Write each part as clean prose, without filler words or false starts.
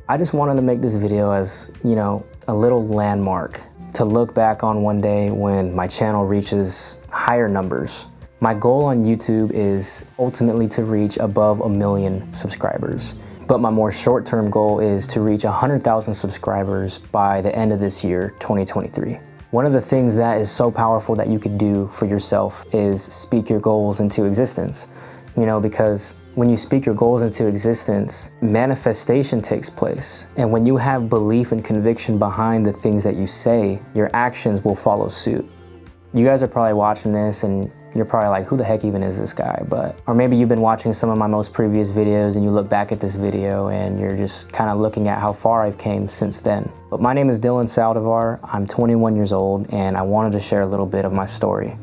I just wanted to make this video as, a little landmark to look back on one day when my channel reaches higher numbers. My goal on YouTube is ultimately to reach above 1 million subscribers. But my more short-term goal is to reach 100,000 subscribers by the end of this year, 2023. One of the things that is so powerful that you could do for yourself is speak your goals into existence. Because when you speak your goals into existence, manifestation takes place. And when you have belief and conviction behind the things that you say, your actions will follow suit. You guys are probably watching this and you're probably like, who the heck even is this guy? Or maybe you've been watching some of my most previous videos and you look back at this video and you're just kind of looking at how far I've came since then. But my name is Dylan Saldivar. I'm 21 years old and I wanted to share a little bit of my story.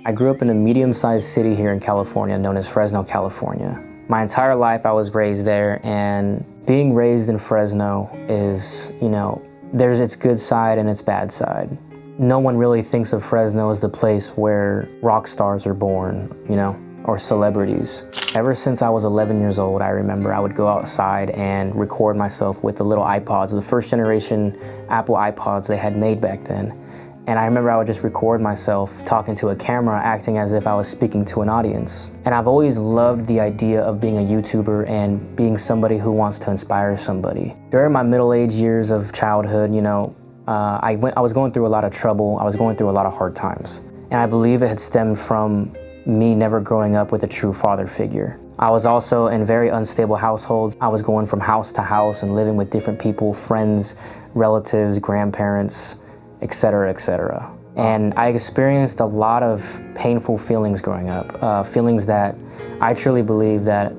I grew up in a medium-sized city here in California known as Fresno, California. My entire life I was raised there, and being raised in Fresno is, there's its good side and its bad side. No one really thinks of Fresno as the place where rock stars are born, or celebrities. Ever since I was 11 years old, I remember I would go outside and record myself with the little iPods, the first generation Apple iPods they had made back then. And I remember I would just record myself talking to a camera, acting as if I was speaking to an audience. And I've always loved the idea of being a YouTuber and being somebody who wants to inspire somebody. During my middle-age years of childhood, I was going through a lot of trouble. I was going through a lot of hard times. And I believe it had stemmed from me never growing up with a true father figure. I was also in very unstable households. I was going from house to house and living with different people, friends, relatives, grandparents, etc., etc. And I experienced a lot of painful feelings growing up, feelings that I truly believe that,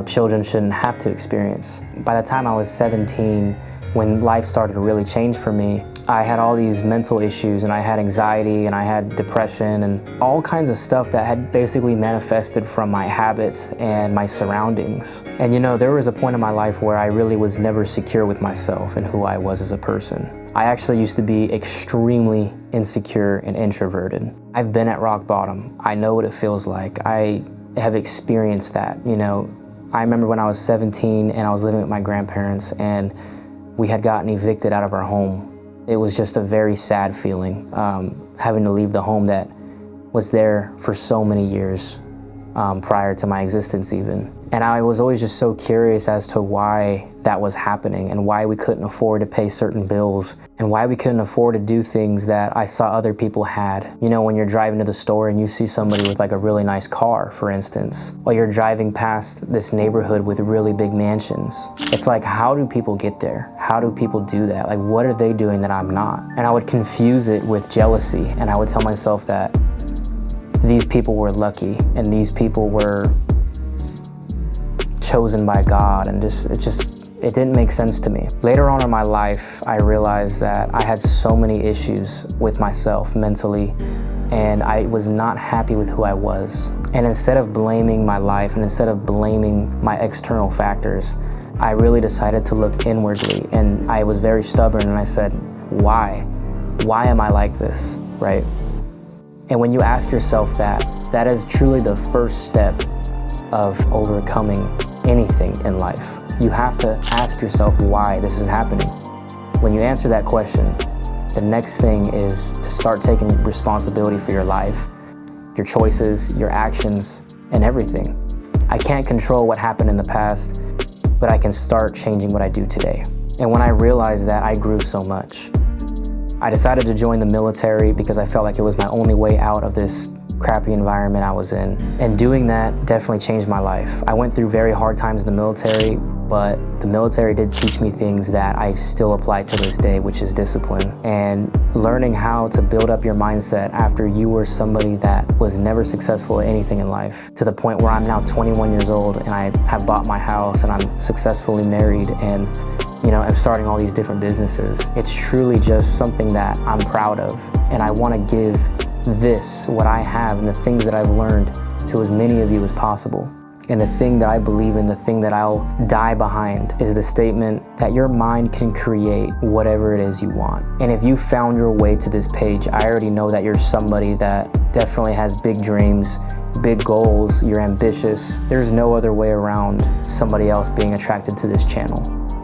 children shouldn't have to experience. By the time I was 17, when life started to really change for me, I had all these mental issues and I had anxiety and I had depression and all kinds of stuff that had basically manifested from my habits and my surroundings. And there was a point in my life where I really was never secure with myself and who I was as a person. I actually used to be extremely insecure and introverted. I've been at rock bottom. I know what it feels like. I have experienced that. I remember when I was 17 and I was living with my grandparents and we had gotten evicted out of our home. It was just a very sad feeling, having to leave the home that was there for so many years prior to my existence even. And I was always just so curious as to why that was happening and why we couldn't afford to pay certain bills and why we couldn't afford to do things that I saw other people had. When you're driving to the store and you see somebody with like a really nice car, for instance, or you're driving past this neighborhood with really big mansions. It's like, how do people get there? How do people do that? Like, what are they doing that I'm not? And I would confuse it with jealousy, and I would tell myself that these people were lucky and these people were chosen by God, and it didn't make sense to me. Later on in my life, I realized that I had so many issues with myself mentally, and I was not happy with who I was. And instead of blaming my life and instead of blaming my external factors, I really decided to look inwardly, and I was very stubborn, and I said, why? Why am I like this, right? And when you ask yourself that, that is truly the first step of overcoming anything in life. You have to ask yourself why this is happening. When you answer that question, the next thing is to start taking responsibility for your life, your choices, your actions, and everything. I can't control what happened in the past, but I can start changing what I do today. And when I realized that, I grew so much. I decided to join the military because I felt like it was my only way out of this crappy environment I was in. And doing that definitely changed my life. I went through very hard times in the military, but the military did teach me things that I still apply to this day, which is discipline. And learning how to build up your mindset after you were somebody that was never successful at anything in life, to the point where I'm now 21 years old and I have bought my house and I'm successfully married and I'm starting all these different businesses. It's truly just something that I'm proud of. And I want to give this, what I have and the things that I've learned, to as many of you as possible. And the thing that I believe in, the thing that I'll die behind, is the statement that your mind can create whatever it is you want. And if you found your way to this page, I already know that you're somebody that definitely has big dreams, big goals, you're ambitious. There's no other way around somebody else being attracted to this channel,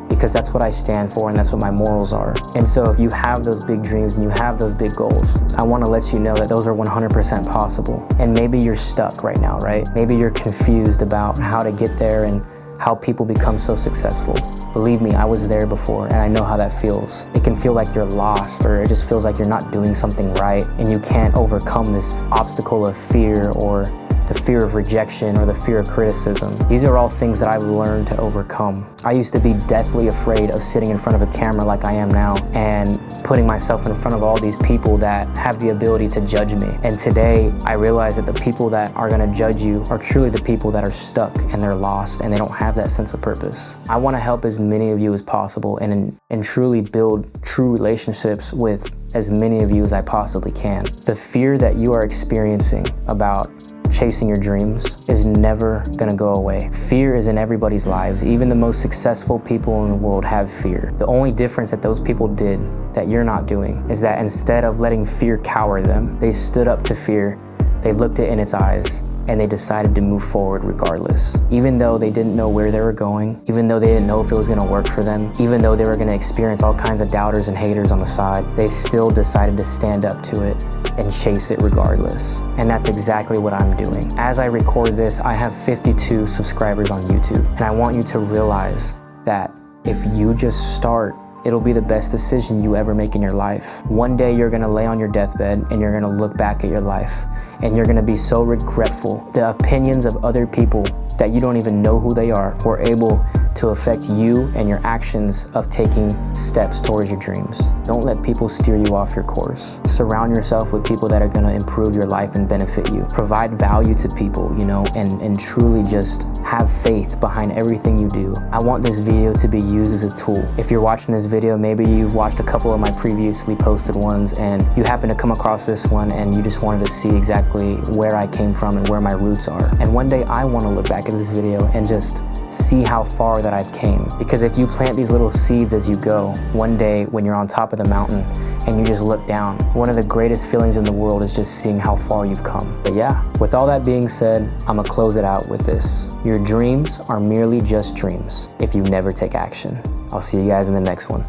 because that's what I stand for and that's what my morals are. And so if you have those big dreams and you have those big goals, I want to let you know that those are 100% possible. And maybe you're stuck right now, right? Maybe you're confused about how to get there and how people become so successful. Believe me, I was there before and I know how that feels. It can feel like you're lost, or it just feels like you're not doing something right and you can't overcome this obstacle of fear, or the fear of rejection, or the fear of criticism. These are all things that I've learned to overcome. I used to be deathly afraid of sitting in front of a camera like I am now and putting myself in front of all these people that have the ability to judge me. And today, I realize that the people that are gonna judge you are truly the people that are stuck and they're lost and they don't have that sense of purpose. I wanna help as many of you as possible and truly build true relationships with as many of you as I possibly can. The fear that you are experiencing about chasing your dreams is never gonna go away. Fear is in everybody's lives. Even the most successful people in the world have fear. The only difference that those people did that you're not doing is that instead of letting fear cower them, they stood up to fear, they looked it in its eyes, and they decided to move forward regardless. Even though they didn't know where they were going, even though they didn't know if it was gonna work for them, even though they were gonna experience all kinds of doubters and haters on the side, they still decided to stand up to it and chase it regardless. And that's exactly what I'm doing. As I record this, I have 52 subscribers on YouTube, and I want you to realize that if you just start, it'll be the best decision you ever make in your life. One day you're gonna lay on your deathbed and you're gonna look back at your life and you're gonna be so regretful. The opinions of other people that you don't even know who they are were able to affect you and your actions of taking steps towards your dreams. Don't let people steer you off your course. Surround yourself with people that are gonna improve your life and benefit you. Provide value to people, you know, and truly just have faith behind everything you do. I want this video to be used as a tool. If you're watching this video, maybe you've watched a couple of my previously posted ones and you happen to come across this one and you just wanted to see exactly where I came from and where my roots are. And one day I want to look back at this video and just see how far that I've came. Because if you plant these little seeds as you go, one day when you're on top of the mountain and you just look down, one of the greatest feelings in the world is just seeing how far you've come. But yeah, with all that being said, I'm gonna close it out with this. Your dreams are merely just dreams if you never take action. I'll see you guys in the next one.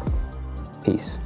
Peace.